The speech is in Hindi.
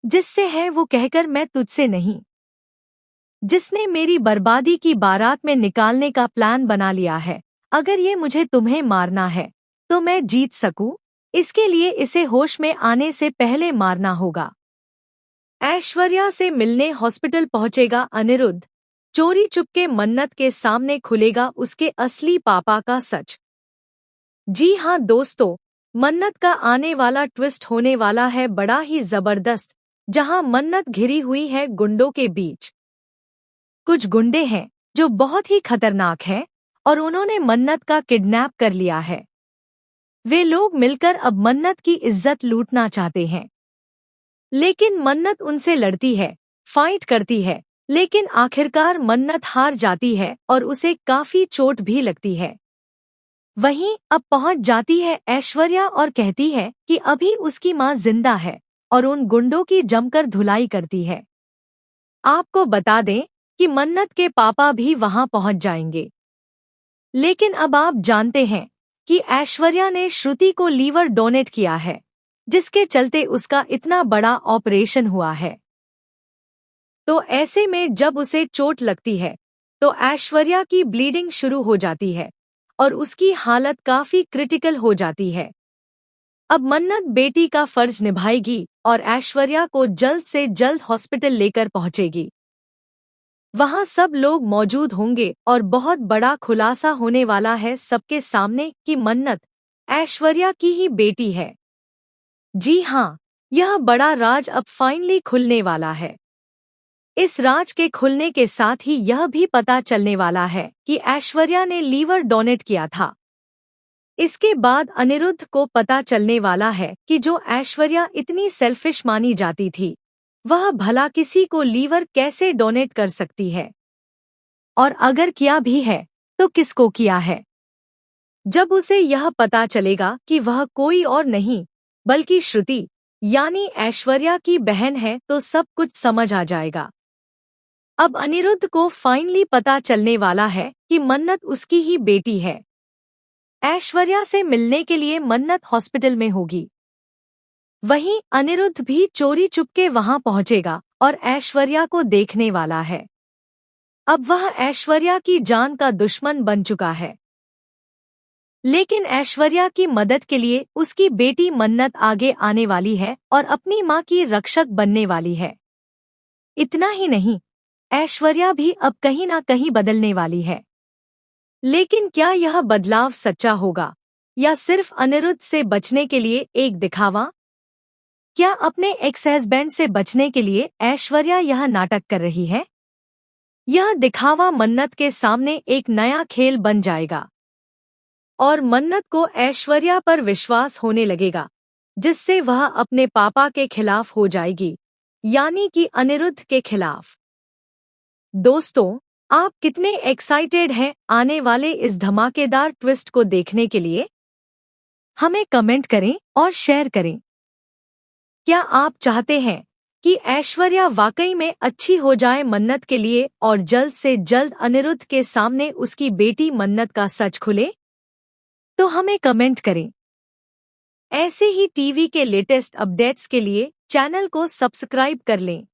जिससे है वो कहकर मैं तुझसे नहीं, जिसने मेरी बर्बादी की बारात में निकालने का प्लान बना लिया है। अगर ये मुझे तुम्हें मारना है तो मैं जीत सकूं, इसके लिए इसे होश में आने से पहले मारना होगा। ऐश्वर्या से मिलने हॉस्पिटल पहुंचेगा अनिरुद्ध। चोरी चुपके मन्नत के सामने खुलेगा उसके असली पापा का सच। जी हाँ दोस्तों, मन्नत का आने वाला ट्विस्ट होने वाला है बड़ा ही जबरदस्त, जहां मन्नत घिरी हुई है गुंडों के बीच। कुछ गुंडे हैं जो बहुत ही खतरनाक हैं और उन्होंने मन्नत का किडनैप कर लिया है। वे लोग मिलकर अब मन्नत की इज्जत लूटना चाहते हैं, लेकिन मन्नत उनसे लड़ती है, फाइट करती है, लेकिन आखिरकार मन्नत हार जाती है और उसे काफी चोट भी लगती है। वहीं अब पहुंच जाती है ऐश्वर्या और कहती है कि अभी उसकी मां जिंदा है और उन गुंडों की जमकर धुलाई करती है। आपको बता दें कि मन्नत के पापा भी वहां पहुंच जाएंगे। लेकिन अब आप जानते हैं कि ऐश्वर्या ने श्रुति को लीवर डोनेट किया है, जिसके चलते उसका इतना बड़ा ऑपरेशन हुआ है। तो ऐसे में जब उसे चोट लगती है तो ऐश्वर्या की ब्लीडिंग शुरू हो जाती है और उसकी हालत काफी क्रिटिकल हो जाती है। अब मन्नत बेटी का फर्ज निभाएगी और ऐश्वर्या को जल्द से जल्द हॉस्पिटल लेकर पहुंचेगी। वहां सब लोग मौजूद होंगे और बहुत बड़ा खुलासा होने वाला है सबके सामने कि मन्नत ऐश्वर्या की ही बेटी है। जी हाँ, यह बड़ा राज अब फाइनली खुलने वाला है। इस राज के खुलने के साथ ही यह भी पता चलने वाला है कि ऐश्वर्या ने लीवर डोनेट किया था। इसके बाद अनिरुद्ध को पता चलने वाला है कि जो ऐश्वर्या इतनी सेल्फिश मानी जाती थी, वह भला किसी को लीवर कैसे डोनेट कर सकती है, और अगर किया भी है तो किसको किया है। जब उसे यह पता चलेगा कि वह कोई और नहीं बल्कि श्रुति यानी ऐश्वर्या की बहन है तो सब कुछ समझ आ जाएगा। अब अनिरुद्ध को फाइनली पता चलने वाला है कि मन्नत उसकी ही बेटी है। ऐश्वर्या से मिलने के लिए मन्नत हॉस्पिटल में होगी। वहीं अनिरुद्ध भी चोरी चुपके वहां पहुंचेगा और ऐश्वर्या को देखने वाला है। अब वह ऐश्वर्या की जान का दुश्मन बन चुका है, लेकिन ऐश्वर्या की मदद के लिए उसकी बेटी मन्नत आगे आने वाली है और अपनी मां की रक्षक बनने वाली है। इतना ही नहीं, ऐश्वर्या भी अब कहीं ना कहीं बदलने वाली है। लेकिन क्या यह बदलाव सच्चा होगा या सिर्फ अनिरुद्ध से बचने के लिए एक दिखावा? क्या अपने एक्स हस्बैंड से बचने के लिए ऐश्वर्या यह नाटक कर रही है? यह दिखावा मन्नत के सामने एक नया खेल बन जाएगा और मन्नत को ऐश्वर्या पर विश्वास होने लगेगा, जिससे वह अपने पापा के खिलाफ हो जाएगी, यानी कि अनिरुद्ध के खिलाफ। दोस्तों, आप कितने एक्साइटेड हैं आने वाले इस धमाकेदार ट्विस्ट को देखने के लिए? हमें कमेंट करें और शेयर करें। क्या आप चाहते हैं कि ऐश्वर्या वाकई में अच्छी हो जाए मन्नत के लिए और जल्द से जल्द अनिरुद्ध के सामने उसकी बेटी मन्नत का सच खुले? तो हमें कमेंट करें। ऐसे ही टीवी के लेटेस्ट अपडेट्स के लिए चैनल को सब्सक्राइब कर लें।